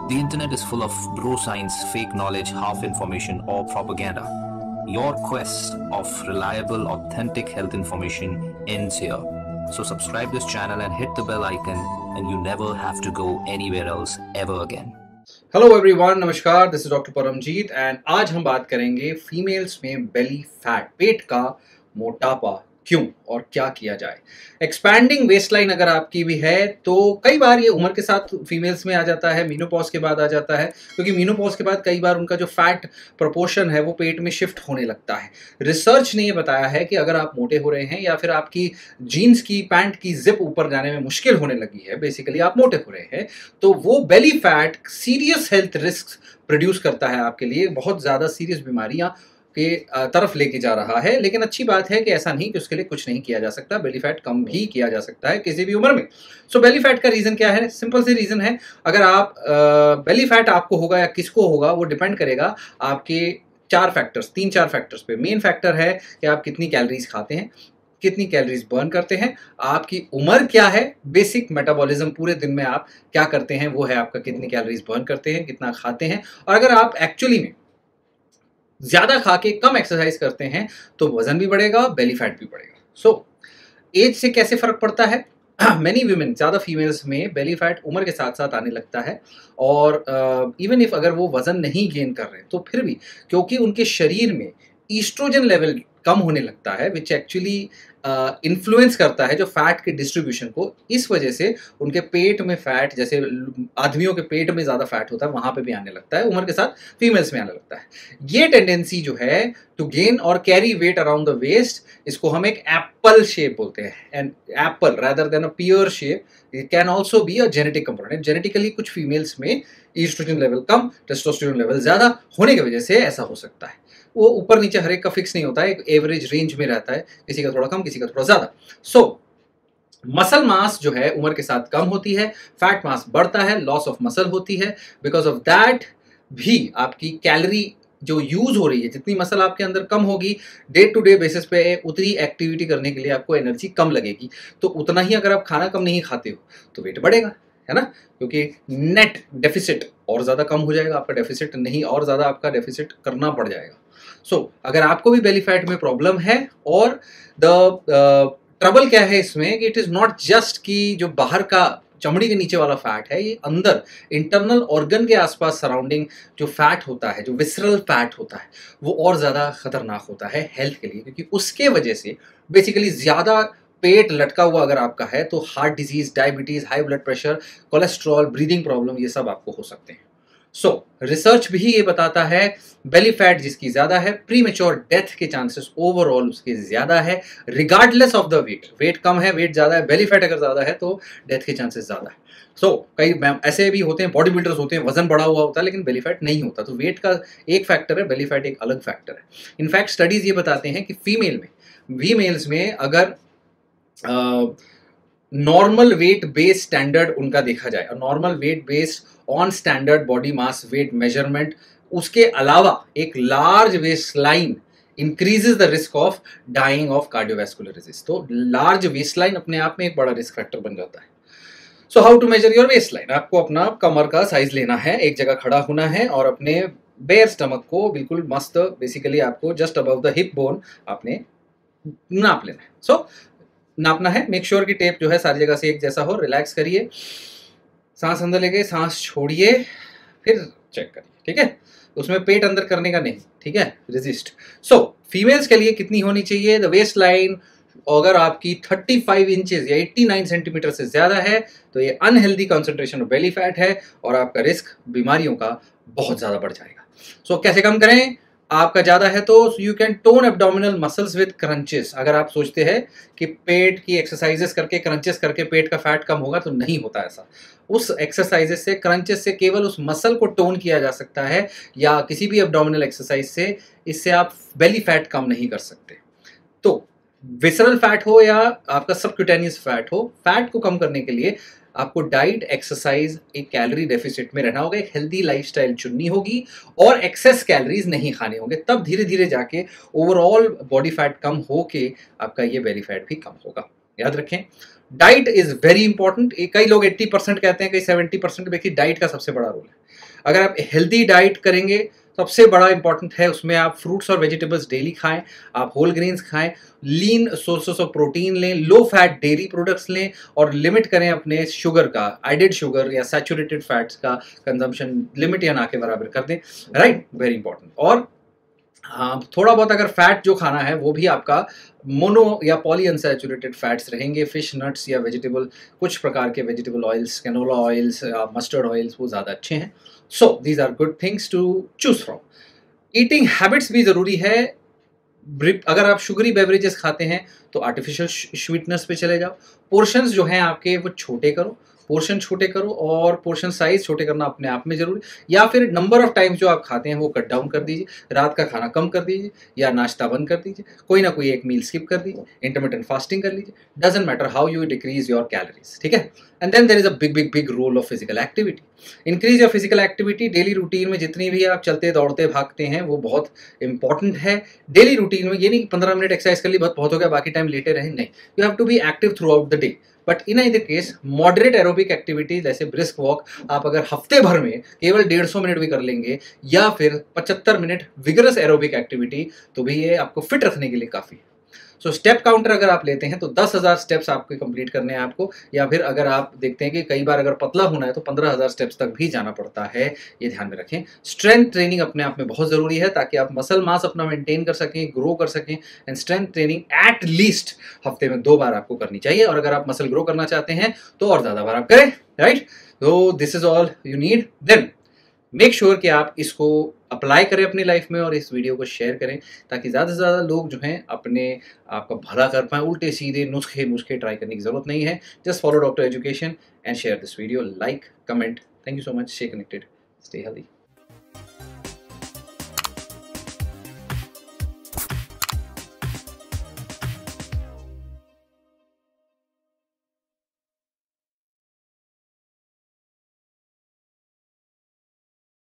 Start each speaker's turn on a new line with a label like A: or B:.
A: The internet is full of bro science, fake knowledge, half information, or propaganda. Your quest of reliable, authentic health information ends here. So subscribe this channel and hit the bell icon, and you never have to go anywhere else ever again.
B: Hello everyone, नमस्कार। This is doctor Paramjit and आज हम बात करेंगे females में belly fat, पेट का मोटापा क्यों और क्या किया जाए। एक्सपैंडिंग वेस्टलाइन अगर आपकी भी है तो कई बार ये उम्र के साथ फीमेल्स में आ जाता है, मीनोपॉज के बाद आ जाता है, क्योंकि मीनोपॉज के बाद कई बार उनका जो फैट प्रोपोर्शन है वो पेट में शिफ्ट होने लगता है। रिसर्च ने ये बताया है कि अगर आप मोटे हो रहे हैं या फिर आपकी जीन्स की पैंट की जिप ऊपर जाने में मुश्किल होने लगी है, बेसिकली आप मोटे हो रहे हैं, तो वो belly fat serious health risk produce करता है आपके लिए, बहुत ज़्यादा सीरियस बीमारियां के तरफ लेके जा रहा है। लेकिन अच्छी बात है कि ऐसा नहीं कि उसके लिए कुछ नहीं किया जा सकता, बेली फैट कम भी किया जा सकता है किसी भी उम्र में। सो बेली फैट का रीज़न क्या है? सिंपल सी रीज़न है, अगर आप बेली फैट आपको होगा या किसको होगा वो डिपेंड करेगा आपके तीन चार फैक्टर्स पे। मेन फैक्टर है कि आप कितनी कैलोरीज खाते हैं, कितनी कैलोरीज बर्न करते हैं, आपकी उम्र क्या है, बेसिक मेटाबॉलिज्म पूरे दिन में आप क्या करते हैं वो है आपका, कितनी कैलोरीज बर्न करते हैं, कितना खाते हैं। और अगर आप एक्चुअली में ज्यादा खा के कम एक्सरसाइज करते हैं तो वजन भी बढ़ेगा, बेली फैट भी बढ़ेगा। सो एज से कैसे फर्क पड़ता है? मैनी वीमेन, ज़्यादा फीमेल्स में बेली फैट उम्र के साथ साथ आने लगता है, और इवन इफ अगर वो वजन नहीं गेन कर रहे हैं तो फिर भी, क्योंकि उनके शरीर में ईस्ट्रोजन लेवल कम होने लगता है, विच एक्चुअली इन्फ्लुएंस करता है जो फैट के डिस्ट्रीब्यूशन को। इस वजह से उनके पेट में फैट, जैसे आदमियों के पेट में ज़्यादा फैट होता है वहाँ पे भी आने लगता है, उम्र के साथ फीमेल्स में आने लगता है। ये टेंडेंसी जो है टू गेन और carry weight around the waist, इसको हम एक एप्पल शेप बोलते हैं। And apple rather than a pear shape, it can also be a genetic component. Genetically कुछ फीमेल्स में ईस्ट्रोजन लेवल कम, टेस्टोस्टेरोन लेवल ज़्यादा होने की वजह से ऐसा हो सकता है। वो ऊपर नीचे हर एक का फिक्स नहीं होता है, एक एवरेज रेंज में रहता है, किसी का थोड़ा कम, किसी का थोड़ा ज़्यादा। सो मसल मास जो है उम्र के साथ कम होती है, फैट मास बढ़ता है, लॉस ऑफ मसल होती है। बिकॉज ऑफ दैट भी आपकी कैलोरी जो यूज हो रही है, जितनी मसल आपके अंदर कम होगी, डे टू डे बेसिस पे उतनी एक्टिविटी करने के लिए आपको एनर्जी कम लगेगी। तो उतना ही अगर आप खाना कम नहीं खाते हो तो वेट बढ़ेगा, है ना, क्योंकि नेट डेफिसिट और ज़्यादा कम हो जाएगा, आपका डेफिसिट नहीं और ज़्यादा आपका डेफिसिट करना पड़ जाएगा। सो अगर आपको भी बेली फैट में प्रॉब्लम है, और द ट्रबल क्या है इसमें कि इट इज़ नॉट जस्ट कि जो बाहर का चमड़ी के नीचे वाला फैट है, ये अंदर इंटरनल ऑर्गन के आसपास सराउंडिंग जो फैट होता है, जो विसरल फैट होता है, वो और ज़्यादा खतरनाक होता है हेल्थ के लिए, क्योंकि उसके वजह से बेसिकली ज़्यादा पेट लटका हुआ अगर आपका है तो heart disease, diabetes, high blood pressure, cholesterol, breathing problem, ये सब आपको हो सकते हैं। सो रिसर्च भी ये बताता है बेली फैट जिसकी ज़्यादा है, प्रीमेच्योर डेथ के चांसेस ओवरऑल उसके ज़्यादा है, regardless of the weight. Weight कम है, वेट ज़्यादा है, बेली फैट अगर ज़्यादा है तो डेथ के चांसेस ज़्यादा है। सो कई ऐसे भी होते हैं, बॉडी बिल्डर्स होते हैं, वजन बढ़ा हुआ होता है लेकिन बेली फैट नहीं होता। तो वेट का एक फैक्टर है, बेली फैट एक अलग फैक्टर है। इनफैक्ट स्टडीज़ ये बताते हैं कि फीमेल्स में अगर नॉर्मल वेट बेस्ड स्टैंडर्ड उनका देखा जाए, normal weight based on standard body mass weight measurement, उसके अलावा एक large waist line increases the risk of dying of cardiovascular disease. तो लार्ज वेस्ट लाइन अपने आप में एक बड़ा रिस्क फैक्टर बन जाता है। So how to measure your waist line? आपको अपना कमर का साइज लेना है, एक जगह खड़ा होना है और अपने बेयर स्टमक को बिल्कुल मस्त, बेसिकली आपको just above the hip bone आपने नाप लेना है। सो नापना है, मेक श्योर कि टेप जो है सारी जगह से एक जैसा हो। रिलैक्स करिए, सांस अंदर लेके सांस छोड़िए, फिर चेक करिए, ठीक है। उसमें पेट अंदर करने का नहीं, ठीक है, रेजिस्ट। सो फीमेल्स के लिए कितनी होनी चाहिए? द वेस्ट लाइन अगर आपकी 35 इंचेस या 89 सेंटीमीटर से ज़्यादा है तो ये unhealthy concentration of belly fat है और आपका रिस्क बीमारियों का बहुत ज़्यादा बढ़ जाएगा। सो कैसे कम करें? आपका ज़्यादा है तो you can tone abdominal muscles with crunches. अगर आप सोचते हैं कि पेट की एक्सरसाइजेस करके, क्रंचेस करके पेट का फैट कम होगा, तो नहीं होता ऐसा। उस एक्सरसाइजेस से, क्रंचेस से केवल उस मसल को टोन किया जा सकता है, या किसी भी एब्डोमिनल एक्सरसाइज से, इससे आप बेली फैट कम नहीं कर सकते। तो विसरल फैट हो या आपका सबक्यूटेनियस फैट हो, फैट को कम करने के लिए आपको डाइट, एक्सरसाइज, एक कैलोरी डेफिसिट में रहना होगा, एक हेल्दी लाइफस्टाइल चुननी होगी और एक्सेस कैलोरीज नहीं खाने होंगे। तब धीरे धीरे जाके ओवरऑल बॉडी फैट कम होके आपका ये बेली फैट भी कम होगा। याद रखें, डाइट इज वेरी इंपॉर्टेंट। कई लोग 80% कहते हैं, कई 70%। देखिए, डाइट का सबसे बड़ा रोल है। अगर आप हेल्दी डाइट करेंगे, सबसे बड़ा इंपॉर्टेंट है उसमें आप फ्रूट्स और वेजिटेबल्स डेली खाएं, आप होल ग्रेन्स खाएं, लीन सोर्सेस ऑफ प्रोटीन लें, लो फैट डेयरी प्रोडक्ट्स लें और लिमिट करें अपने शुगर का, एडेड शुगर या सैचुरेटेड फैट्स का कंजम्पशन लिमिट या ना के बराबर कर दें, राइट, वेरी इंपॉर्टेंट। और हाँ, थोड़ा बहुत अगर फैट जो खाना है वो भी आपका मोनो या पॉली अनसैचुरेटेड फैट्स रहेंगे, फिश, नट्स या वेजिटेबल, कुछ प्रकार के vegetable oils, canola oils, mustard oils, वो ज़्यादा अच्छे हैं। So these are good things to choose from. Eating habits भी ज़रूरी है। अगर आप शुगरी बेवरेजेस खाते हैं तो आर्टिफिशियल स्वीटनेस पे चले जाओ। पोर्शंस जो हैं आपके वो छोटे करो, पोर्शन छोटे करो, और पोर्शन साइज छोटे करना अपने आप में जरूरी, या फिर नंबर ऑफ टाइम्स जो आप खाते हैं वो कट डाउन कर दीजिए, रात का खाना कम कर दीजिए या नाश्ता बंद कर दीजिए, कोई ना कोई एक मील स्किप कर दीजिए, इंटरमिटेंट फास्टिंग कर लीजिए, doesn't matter how you decrease your calories, ठीक है। And then there is a big big big role of physical activity. Increase your physical activity. Daily routine में जितनी भी आप चलते दौड़ते भागते हैं वो बहुत इंपॉर्टेंट है। डेली रूटीन में ये नहीं कि 15 मिनट एक्सरसाइज कर ली बहुत हो गया बाकी टाइम लेटे रहे, नहीं, you have to be active throughout the day. But in either case moderate aerobic activity जैसे ब्रिस्क वॉक आप अगर हफ्ते भर में केवल 150 मिनट भी कर लेंगे, या फिर 75 मिनट विगरस एरोबिक एक्टिविटी, तो भी ये आपको फिट रखने के लिए काफ़ी है। सो स्टेप काउंटर अगर आप लेते हैं तो 10,000 स्टेप्स आपको कंप्लीट करने हैं आपको, या फिर अगर आप देखते हैं कि कई बार अगर पतला होना है तो 15,000 स्टेप्स तक भी जाना पड़ता है, ये ध्यान में रखें। स्ट्रेंथ ट्रेनिंग अपने आप में बहुत ज़रूरी है ताकि आप मसल मास अपना मेंटेन कर सकें, ग्रो कर सकें। And strength training at least हफ्ते में 2 बार आपको करनी चाहिए, और अगर आप मसल ग्रो करना चाहते हैं तो और ज़्यादा बार आप करें, राइट। तो this is all you need. Then make sure कि आप इसको अप्लाई करें अपनी लाइफ में और इस वीडियो को शेयर करें ताकि ज़्यादा से ज़्यादा लोग जो हैं अपने आपका भला कर पाएँ। उल्टे सीधे नुस्खे ट्राई करने की ज़रूरत नहीं है। Just follow doctor education and share this video, like, comment. Thank you so much. Stay connected, stay healthy.